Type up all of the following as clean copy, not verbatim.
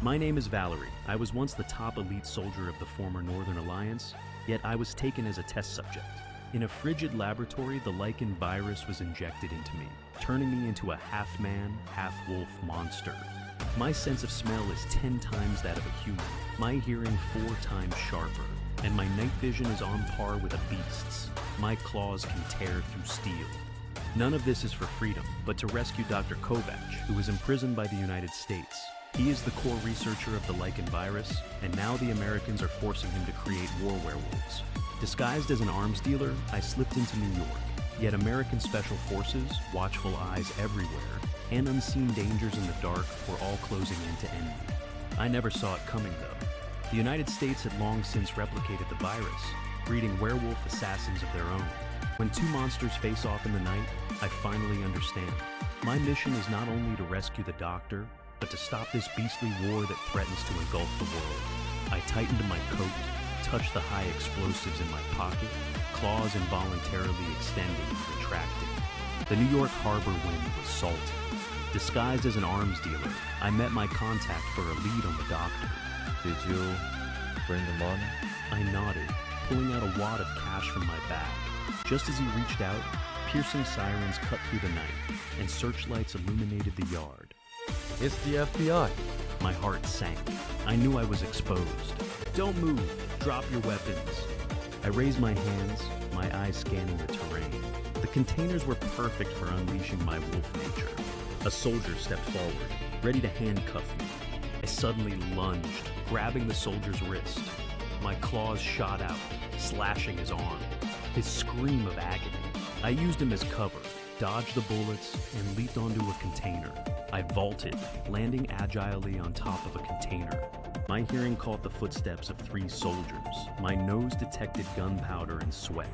My name is Valery. I was once the top elite soldier of the former Northern Alliance, yet I was taken as a test subject. In a frigid laboratory, the Lycan Virus was injected into me, turning me into a half-man, half-wolf monster. My sense of smell is 10 times that of a human, my hearing 4 times sharper, and my night vision is on par with a beast's. My claws can tear through steel. None of this is for freedom, but to rescue Dr. Kovac, who was imprisoned by the United States. He is the core researcher of the Lycan Virus, and now the Americans are forcing him to create war werewolves. Disguised as an arms dealer, I slipped into New York, yet American Special Forces, watchful eyes everywhere, and unseen dangers in the dark were all closing in to end me. I never saw it coming, though. The United States had long since replicated the virus, breeding werewolf assassins of their own. When two monsters face off in the night, I finally understand. My mission is not only to rescue the doctor, but to stop this beastly war that threatens to engulf the world. I tightened my coat, touched the high explosives in my pocket, claws involuntarily extending and retracting. The New York harbor wind was salty. Disguised as an arms dealer, I met my contact for a lead on the doctor. Did you bring the money? I nodded, pulling out a wad of cash from my bag. Just as he reached out, piercing sirens cut through the night, and searchlights illuminated the yard. It's the FBI. My heart sank. I knew I was exposed. Don't move. Drop your weapons. I raised my hands, my eyes scanning the terrain. The containers were perfect for unleashing my wolf nature. A soldier stepped forward, ready to handcuff me. I suddenly lunged, grabbing the soldier's wrist. My claws shot out, slashing his arm. His scream of agony. I used him as cover, dodged the bullets, and leaped onto a container. I vaulted, landing agilely on top of a container. My hearing caught the footsteps of 3 soldiers. My nose detected gunpowder and sweat.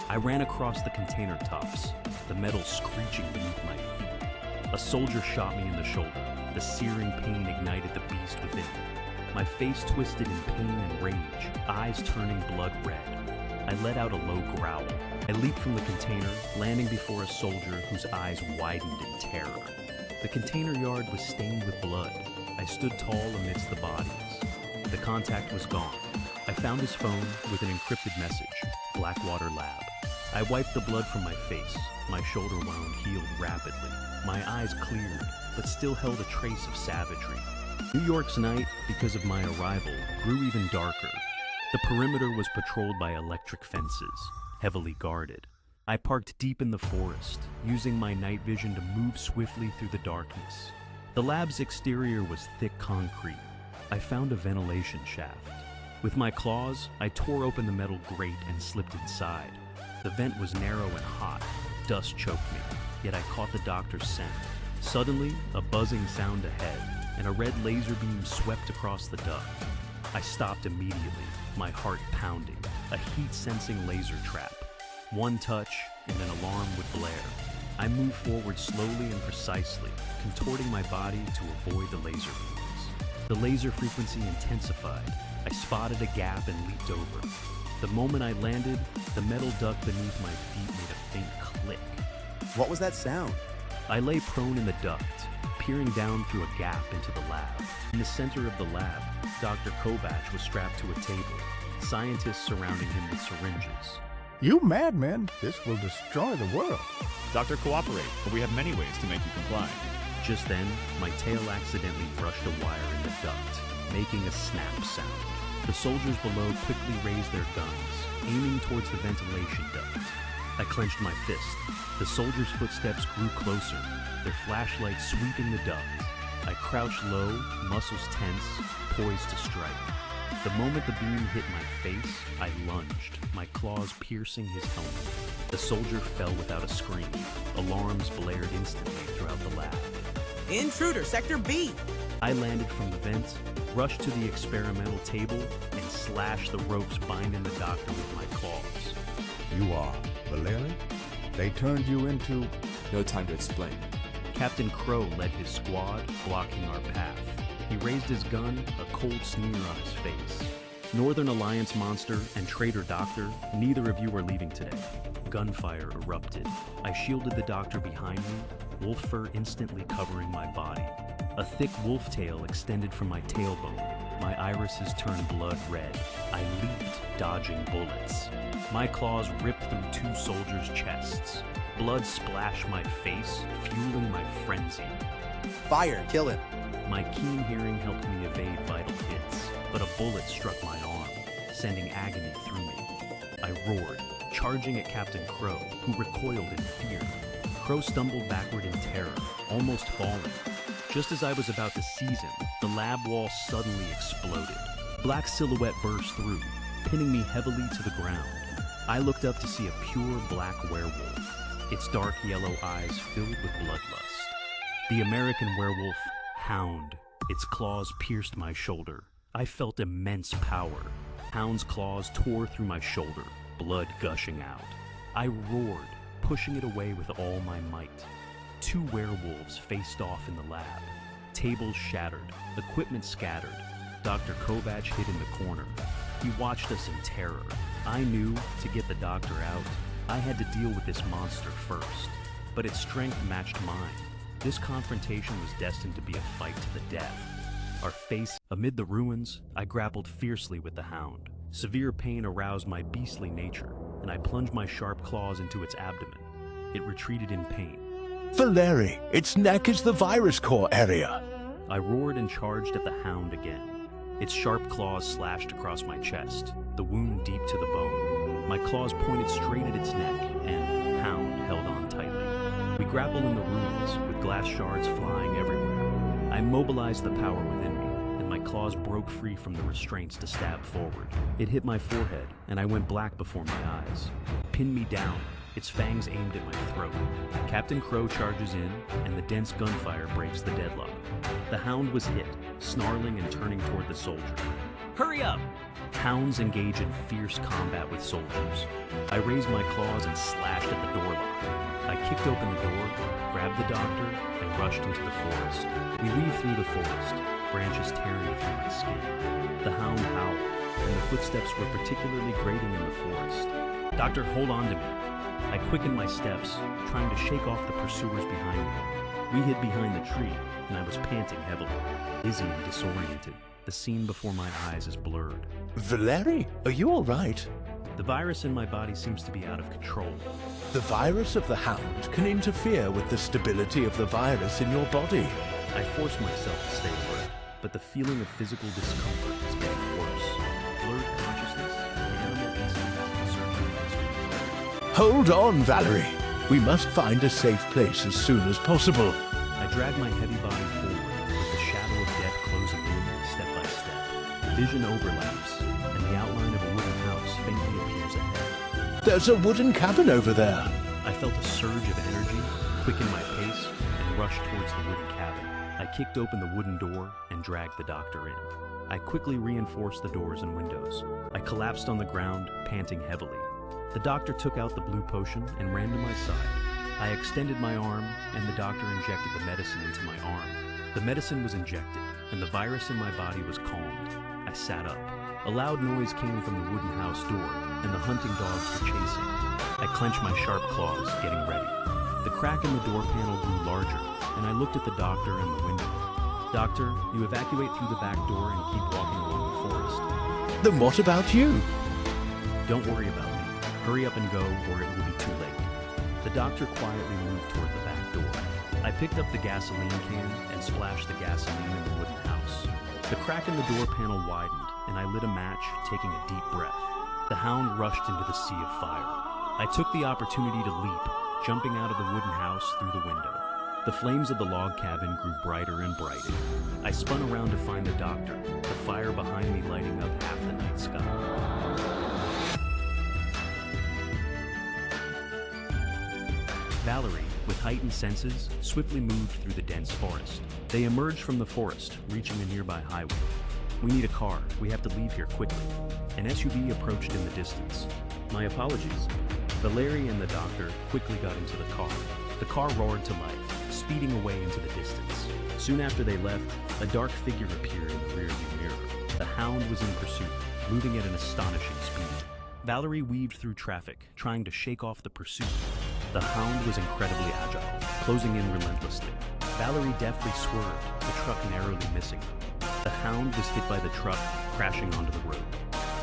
I ran across the container tops, the metal screeching beneath my feet. A soldier shot me in the shoulder. The searing pain ignited the beast within me. My face twisted in pain and rage, eyes turning blood red. I let out a low growl. I leaped from the container, landing before a soldier whose eyes widened in terror. The container yard was stained with blood. I stood tall amidst the bodies. The contact was gone. I found his phone with an encrypted message, Blackwater Lab. I wiped the blood from my face. My shoulder wound healed rapidly. My eyes cleared, but still held a trace of savagery. New York's night, because of my arrival, grew even darker. The perimeter was patrolled by electric fences, heavily guarded. I parked deep in the forest, using my night vision to move swiftly through the darkness. The lab's exterior was thick concrete. I found a ventilation shaft. With my claws, I tore open the metal grate and slipped inside. The vent was narrow and hot. Dust choked me, yet I caught the doctor's scent. Suddenly, a buzzing sound ahead, and a red laser beam swept across the duct. I stopped immediately, my heart pounding, a heat-sensing laser trap. One touch, and an alarm would blare. I moved forward slowly and precisely, contorting my body to avoid the laser beams. The laser frequency intensified. I spotted a gap and leaped over. The moment I landed, the metal duct beneath my feet made a faint click. What was that sound? I lay prone in the duct, peering down through a gap into the lab. In the center of the lab, Dr. Kovac was strapped to a table, scientists surrounding him with syringes. You madmen, this will destroy the world. Doctor, cooperate, but we have many ways to make you comply. Just then, my tail accidentally brushed a wire in the duct, making a snap sound. The soldiers below quickly raised their guns, aiming towards the ventilation duct. I clenched my fist. The soldiers' footsteps grew closer, their flashlights sweeping the duct. I crouched low, muscles tense, poised to strike. The moment the beam hit my face, I lunged, my claws piercing his helmet. The soldier fell without a scream. Alarms blared instantly throughout the lab. Intruder, Sector B! I landed from the vent, rushed to the experimental table, and slashed the ropes binding the doctor with my claws. You are Valery? They turned you into... No time to explain. Captain Crow led his squad, blocking our path. He raised his gun, a cold sneer on his face. Northern Alliance monster and traitor doctor, neither of you are leaving today. Gunfire erupted. I shielded the doctor behind me, wolf fur instantly covering my body. A thick wolf tail extended from my tailbone. My irises turned blood red. I leaped, dodging bullets. My claws ripped through two soldiers' chests. Blood splashed my face, fueling my frenzy. Fire, kill him. My keen hearing helped me evade vital hits, but a bullet struck my arm, sending agony through me. I roared, charging at Captain Crow, who recoiled in fear. Crow stumbled backward in terror, almost falling. Just as I was about to seize him, the lab wall suddenly exploded. Black silhouette burst through, pinning me heavily to the ground. I looked up to see a pure black werewolf, its dark yellow eyes filled with bloodlust. The American werewolf, Hound. Its claws pierced my shoulder. I felt immense power. Hound's claws tore through my shoulder, blood gushing out. I roared, pushing it away with all my might. Two werewolves faced off in the lab. Tables shattered, equipment scattered. Dr. Kovac hid in the corner. He watched us in terror. I knew, to get the doctor out, I had to deal with this monster first. But its strength matched mine. This confrontation was destined to be a fight to the death. Our face amid the ruins, I grappled fiercely with the Hound. Severe pain aroused my beastly nature, and I plunged my sharp claws into its abdomen. It retreated in pain. Valery, its neck is the virus core area. I roared and charged at the Hound again. Its sharp claws slashed across my chest, the wound deep to the bone. My claws pointed straight at its neck, and Hound held on tightly. We grappled in the ruins, with glass shards flying everywhere. I mobilized the power within me, and my claws broke free from the restraints to stab forward. It hit my forehead, and I went black before my eyes. Pinned me down, its fangs aimed at my throat. Captain Crow charges in, and the dense gunfire breaks the deadlock. The Hound was hit, snarling and turning toward the soldier. Hurry up! Hounds engage in fierce combat with soldiers. I raised my claws and slashed at the door lock. I kicked open the door, grabbed the doctor, and rushed into the forest. We weaved through the forest, branches tearing through my skin. The Hound howled, and the footsteps were particularly grating in the forest. Doctor, hold on to me. I quickened my steps, trying to shake off the pursuers behind me. We hid behind the tree, and I was panting heavily, dizzy and disoriented. The scene before my eyes is blurred. Valery, are you all right? The virus in my body seems to be out of control. The virus of the Hound can interfere with the stability of the virus in your body. I forced myself to stay alert, but the feeling of physical discomfort is getting worse. Blurred consciousness, the animal instinct is surging. Hold on, Valery. We must find a safe place as soon as possible. I drag my heavy body forward, with the shadow of death closing in step by step. Vision overlaps, and the outline of a wooden house faintly appears ahead. There's a wooden cabin over there. I felt a surge of energy, quickened my pace, and rushed towards the wooden cabin. I kicked open the wooden door and dragged the doctor in. I quickly reinforced the doors and windows. I collapsed on the ground, panting heavily. The doctor took out the blue potion and ran to my side. I extended my arm, and the doctor injected the medicine into my arm. The medicine was injected, and the virus in my body was calmed. I sat up. A loud noise came from the wooden house door, and the hunting dogs were chasing. I clenched my sharp claws, getting ready. The crack in the door panel grew larger, and I looked at the doctor in the window. Doctor, you evacuate through the back door and keep walking along the forest. Then what about you? Don't worry about me. Hurry up and go, or it will be too late. The doctor quietly moved toward the back door. I picked up the gasoline can and splashed the gasoline in the wooden house. The crack in the door panel widened, and I lit a match, taking a deep breath. The Hound rushed into the sea of fire. I took the opportunity to leap, jumping out of the wooden house through the window. The flames of the log cabin grew brighter and brighter. I spun around to find the doctor, the fire behind me lighting up half the night sky. Valery, with heightened senses, swiftly moved through the dense forest. They emerged from the forest, reaching a nearby highway. We need a car. We have to leave here quickly. An SUV approached in the distance. My apologies. Valery and the doctor quickly got into the car. The car roared to life, speeding away into the distance. Soon after they left, a dark figure appeared in the rearview mirror. The Hound was in pursuit, moving at an astonishing speed. Valery weaved through traffic, trying to shake off the pursuit. The Hound was incredibly agile, closing in relentlessly. Valery deftly swerved, the truck narrowly missing them. The hound was hit by the truck, crashing onto the road.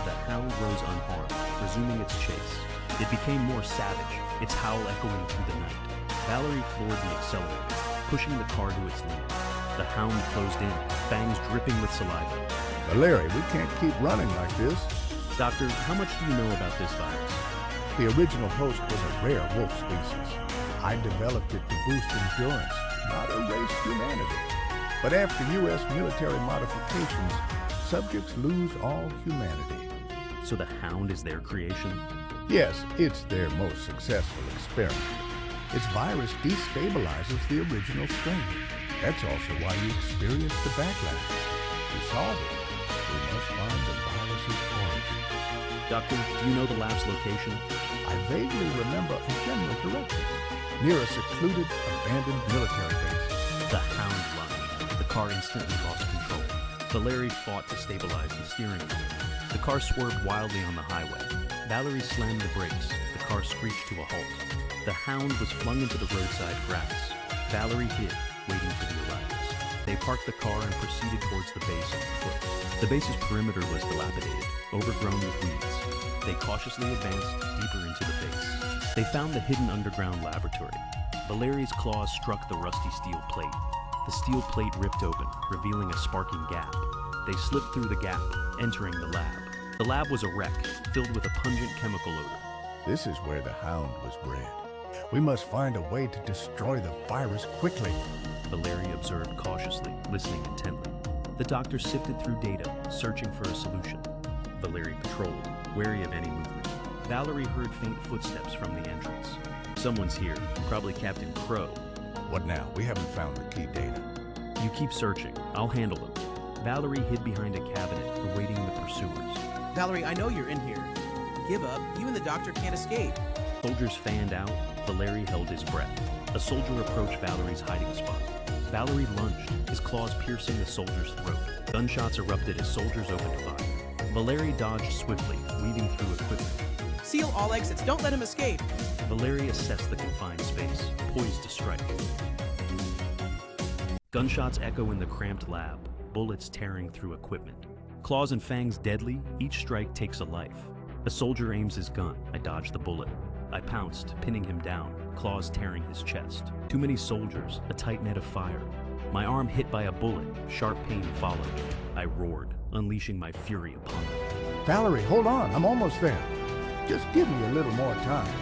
The hound rose unharmed, resuming its chase. It became more savage, its howl echoing through the night. Valery floored the accelerator, pushing the car to its limit. The hound closed in, fangs dripping with saliva. Valery, we can't keep running like this. Doctor, how much do you know about this virus? The original host was a rare wolf species. I developed it to boost endurance, not erase humanity. But after U.S. military modifications, subjects lose all humanity. So the hound is their creation? Yes, it's their most successful experiment. Its virus destabilizes the original strain. That's also why you experience the backlash. To solve it, we must find the virus's origin. Doctor, do you know the lab's location? I vaguely remember a general direction, near a secluded, abandoned military base. The hound lunged. The car instantly lost control. Valery fought to stabilize the steering wheel. The car swerved wildly on the highway. Valery slammed the brakes. The car screeched to a halt. The hound was flung into the roadside grass. Valery hid, waiting for the arrivals. They parked the car and proceeded towards the base on foot. The base's perimeter was dilapidated, overgrown with weeds. They cautiously advanced deeper into the base. They found the hidden underground laboratory. Valery's claws struck the rusty steel plate. The steel plate ripped open, revealing a sparking gap. They slipped through the gap, entering the lab. The lab was a wreck, filled with a pungent chemical odor. This is where the hound was bred. We must find a way to destroy the virus quickly. Valery observed cautiously, listening intently. The doctor sifted through data, searching for a solution. Valery patrolled, wary of any movement. Valery heard faint footsteps from the entrance. Someone's here, probably Captain Crow. What now? We haven't found the key data. You keep searching. I'll handle them. Valery hid behind a cabinet, awaiting the pursuers. Valery, I know you're in here. Give up. You and the doctor can't escape. Soldiers fanned out. Valery held his breath. A soldier approached Valery's hiding spot. Valery lunged, his claws piercing the soldier's throat. Gunshots erupted as soldiers opened fire. Valery dodged swiftly, weaving through equipment. Seal all exits. Don't let him escape. Valery assessed the confined space, poised to strike. Gunshots echo in the cramped lab, bullets tearing through equipment. Claws and fangs deadly, each strike takes a life. A soldier aims his gun. I dodge the bullet. I pounced, pinning him down, claws tearing his chest. Too many soldiers, a tight net of fire. My arm hit by a bullet, sharp pain followed. I roared, unleashing my fury upon them. Valery, hold on. I'm almost there. Just give me a little more time.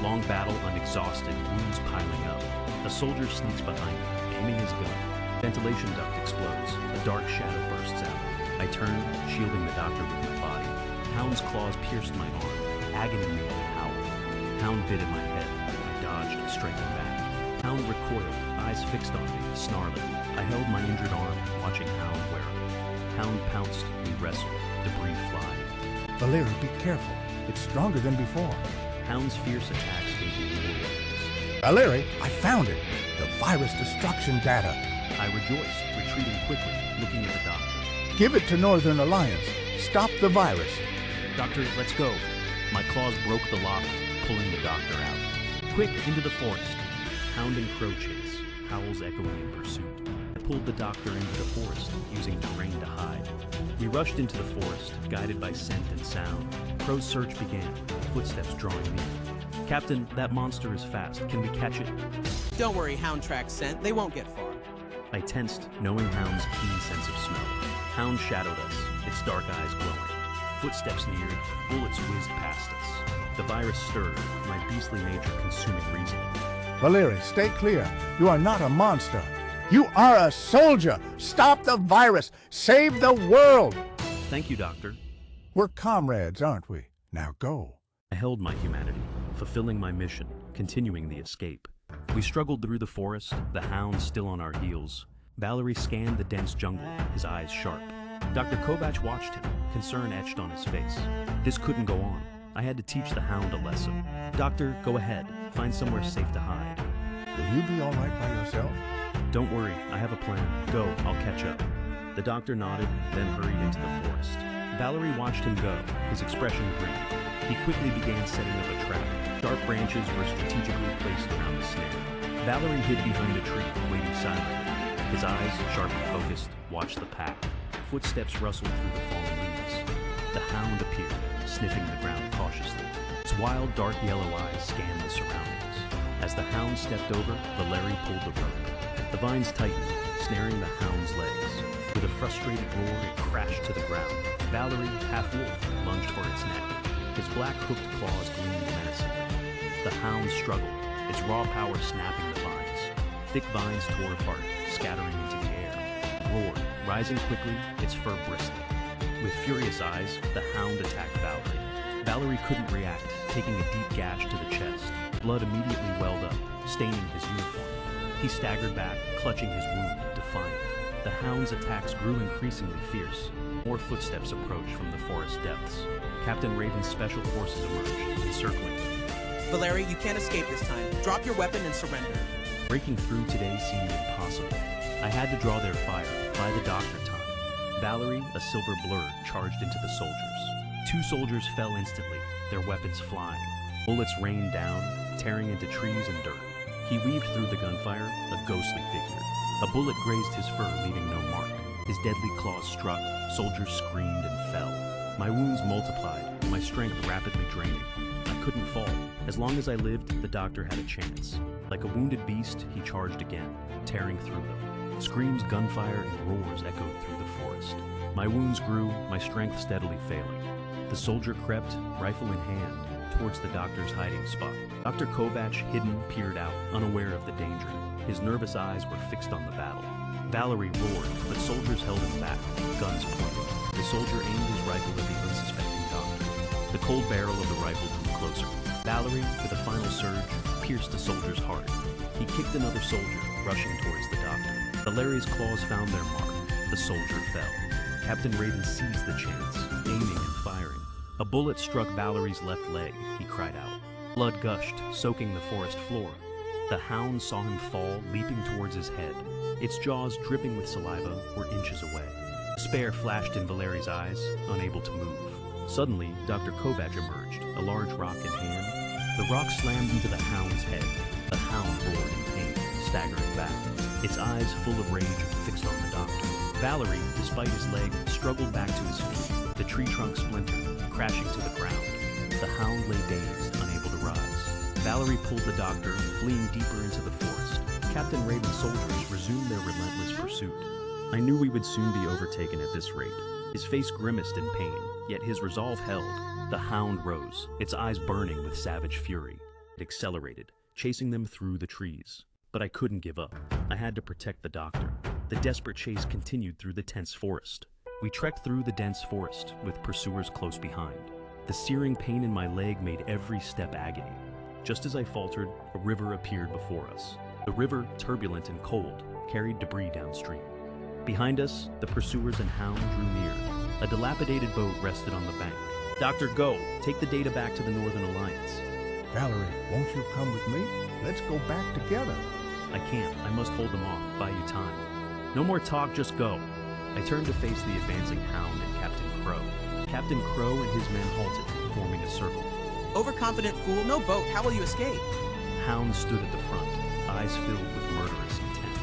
Long battle, unexhausted, wounds piling up. A soldier sneaks behind me, aiming his gun. Ventilation duct explodes. A dark shadow bursts out. I turn, shielding the doctor with my body. Hound's claws pierced my arm. Agony made me howl. Hound bit at my head. I dodged, striking back. Hound recoiled, eyes fixed on me, snarling. I held my injured arm, watching Hound warily. Hound pounced, we wrestled, debris flying. Valery, be careful. It's stronger than before. Hound's fierce attacks gave me more weapons. Valery, I found it. The virus destruction data. I rejoiced, retreating quickly, looking at the doctor. Give it to Northern Alliance. Stop the virus. Doctor, let's go. My claws broke the lock, pulling the doctor out. Quick, into the forest. Hound and crow chase, howls echoing in pursuit. I pulled the doctor into the forest, using terrain to hide. We rushed into the forest, guided by scent and sound. Crow's search began, footsteps drawing near. Captain, that monster is fast. Can we catch it? Don't worry, Hound tracks scent. They won't get far. I tensed, knowing Hound's keen sense of smell. Hound shadowed us, its dark eyes glowing. Footsteps neared, bullets whizzed past us. The virus stirred, my beastly nature consuming reason. Valery, stay clear. You are not a monster. You are a soldier. Stop the virus. Save the world. Thank you, Doctor. We're comrades, aren't we? Now go. I held my humanity, fulfilling my mission, continuing the escape. We struggled through the forest, the hound still on our heels. Valery scanned the dense jungle, his eyes sharp. Dr. Kovac watched him, concern etched on his face. This couldn't go on. I had to teach the hound a lesson. Doctor, go ahead. Find somewhere safe to hide. Will you be all right by yourself? Don't worry, I have a plan. Go, I'll catch up. The doctor nodded, then hurried into the forest. Valery watched him go, his expression grim. He quickly began setting up a trap. Sharp branches were strategically placed around the snare. Valery hid behind a tree, waiting silently. His eyes, sharp and focused, watched the path. Footsteps rustled through the fallen leaves. The hound appeared, sniffing the ground cautiously. Its wild, dark yellow eyes scanned the surroundings. As the hound stepped over, Valery pulled the rope. The vines tightened, snaring the hound's legs. With a frustrated roar, it crashed to the ground. Valery, half-wolf, lunged for its neck. His black hooked claws gleamed menacingly. The hound struggled, its raw power snapping the vines. Thick vines tore apart, scattering into the air. Roared, rising quickly, its fur bristling. With furious eyes, the hound attacked Valery. Valery couldn't react, taking a deep gash to the chest. Blood immediately welled up, staining his uniform. He staggered back, clutching his wound, defiant. The hound's attacks grew increasingly fierce. More footsteps approached from the forest depths. Captain Raven's special forces emerged, encircling him. Valery, you can't escape this time. Drop your weapon and surrender. Breaking through today seemed impossible. I had to draw their fire, buy the doctor time. Valery, a silver blur, charged into the soldiers. 2 soldiers fell instantly, their weapons flying. Bullets rained down, tearing into trees and dirt. He weaved through the gunfire, a ghostly figure. A bullet grazed his fur, leaving no mark. His deadly claws struck, soldiers screamed and fell. My wounds multiplied, my strength rapidly draining. I couldn't fall. As long as I lived, the doctor had a chance. Like a wounded beast, he charged again, tearing through them. Screams, gunfire, and roars echoed through the forest. My wounds grew, my strength steadily failing. The soldier crept, rifle in hand, towards the doctor's hiding spot. Dr. Kovac, hidden, peered out, unaware of the danger. His nervous eyes were fixed on the battle. Valery roared, but soldiers held him back, guns pointed. The soldier aimed his rifle at the unsuspecting doctor. The cold barrel of the rifle drew closer. Valery, with a final surge, pierced the soldier's heart. He kicked another soldier, rushing towards the doctor. Valery's claws found their mark. The soldier fell. Captain Raven seized the chance, aiming and firing. A bullet struck Valery's left leg, he cried out. Blood gushed, soaking the forest floor. The hound saw him fall, leaping towards his head. Its jaws, dripping with saliva, were inches away. Despair flashed in Valery's eyes, unable to move. Suddenly, Dr. Kovac emerged, a large rock in hand. The rock slammed into the hound's head. The hound roared in pain, staggering back, its eyes full of rage fixed on the doctor. Valery, despite his leg, struggled back to his feet. The tree trunk splintered, crashing to the ground. The hound lay dazed, unable to rise. Valery pulled the doctor, fleeing deeper into the forest. Captain Raven's soldiers resumed their relentless pursuit. I knew we would soon be overtaken at this rate. His face grimaced in pain, yet his resolve held. The hound rose, its eyes burning with savage fury. It accelerated, chasing them through the trees. But I couldn't give up. I had to protect the doctor. The desperate chase continued through the tense forest. We trekked through the dense forest, with pursuers close behind. The searing pain in my leg made every step agony. Just as I faltered, a river appeared before us. The river, turbulent and cold, carried debris downstream. Behind us, the pursuers and hound drew near. A dilapidated boat rested on the bank. Doctor, go! Take the data back to the Northern Alliance. Valery, won't you come with me? Let's go back together. I can't. I must hold them off, buy you time. No more talk, just go. I turned to face the advancing hound and Captain Crow. Captain Crow and his men halted, forming a circle. Overconfident fool, no boat. How will you escape? Hound stood at the front, eyes filled with murderous intent.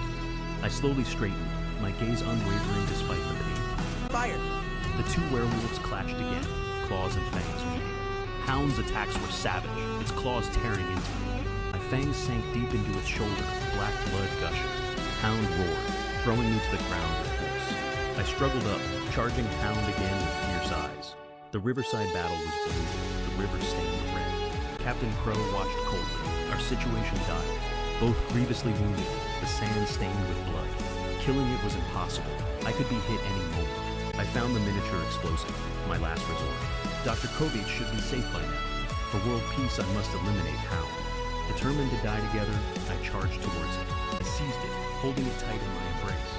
I slowly straightened, my gaze unwavering despite the pain. Fire! The 2 werewolves clashed again, claws and fangs meeting. Hound's attacks were savage, its claws tearing into me. My fangs sank deep into its shoulder, black blood gushing. Hound roared, throwing me to the ground with force. I struggled up, charging Hound again with fierce eyes. The riverside battle was blue, the river stained red. Captain Crow watched coldly, our situation dire. Both grievously wounded, the sand stained with blood. Killing it was impossible. I could be hit any moment. I found the miniature explosive, my last resort. Dr. Kovac should be safe by now. For world peace, I must eliminate Hound. Determined to die together, I charged towards it. I seized it, holding it tight in my embrace.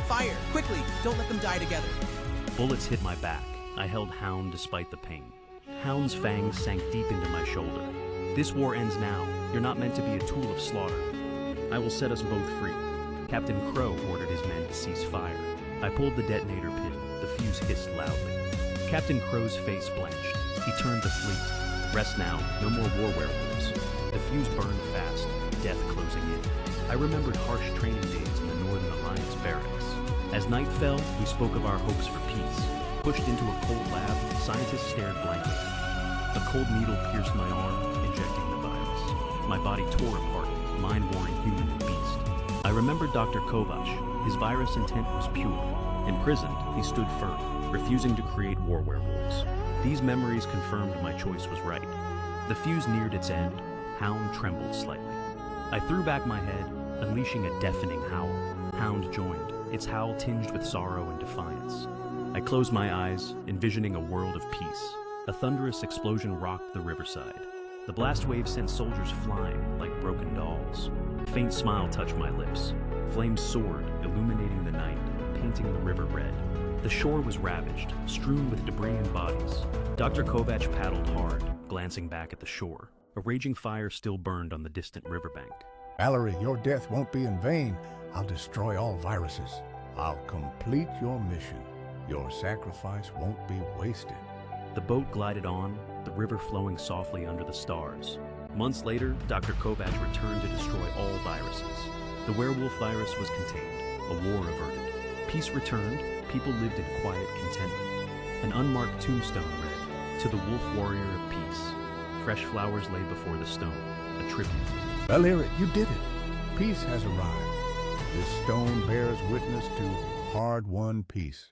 Fire! Quickly! Don't let them die together. Bullets hit my back. I held Hound despite the pain. Hound's fangs sank deep into my shoulder. This war ends now. You're not meant to be a tool of slaughter. I will set us both free. Captain Crow ordered his men to cease fire. I pulled the detonator pin. The fuse hissed loudly. Captain Crow's face blanched. He turned to flee. Rest now. No more war werewolves. The fuse burned fast, death closing in. I remembered harsh training days in the Northern Alliance. Alliance barracks. As night fell, we spoke of our hopes for peace. Pushed into a cold lab, scientists stared blankly. A cold needle pierced my arm, injecting the virus. My body tore apart, mind-warring human and beast. I remembered Dr. Kovac. His virus intent was pure. Imprisoned, he stood firm, refusing to create war werewolves. These memories confirmed my choice was right. The fuse neared its end. Hound trembled slightly. I threw back my head, unleashing a deafening howl. Hound joined, its howl tinged with sorrow and defiance. I closed my eyes, envisioning a world of peace. A thunderous explosion rocked the riverside. The blast wave sent soldiers flying like broken dolls. A faint smile touched my lips. Flames soared, illuminating the night, painting the river red. The shore was ravaged, strewn with debris and bodies. Dr. Kovac paddled hard, glancing back at the shore. A raging fire still burned on the distant riverbank. Valery, your death won't be in vain. I'll destroy all viruses. I'll complete your mission. Your sacrifice won't be wasted. The boat glided on, the river flowing softly under the stars. Months later, Dr. Kovac returned to destroy all viruses. The werewolf virus was contained, a war averted. Peace returned, people lived in quiet contentment. An unmarked tombstone read, "To the wolf warrior of peace." Fresh flowers lay before the stone, a tribute. Valery, you did it. Peace has arrived. This stone bears witness to hard-won peace.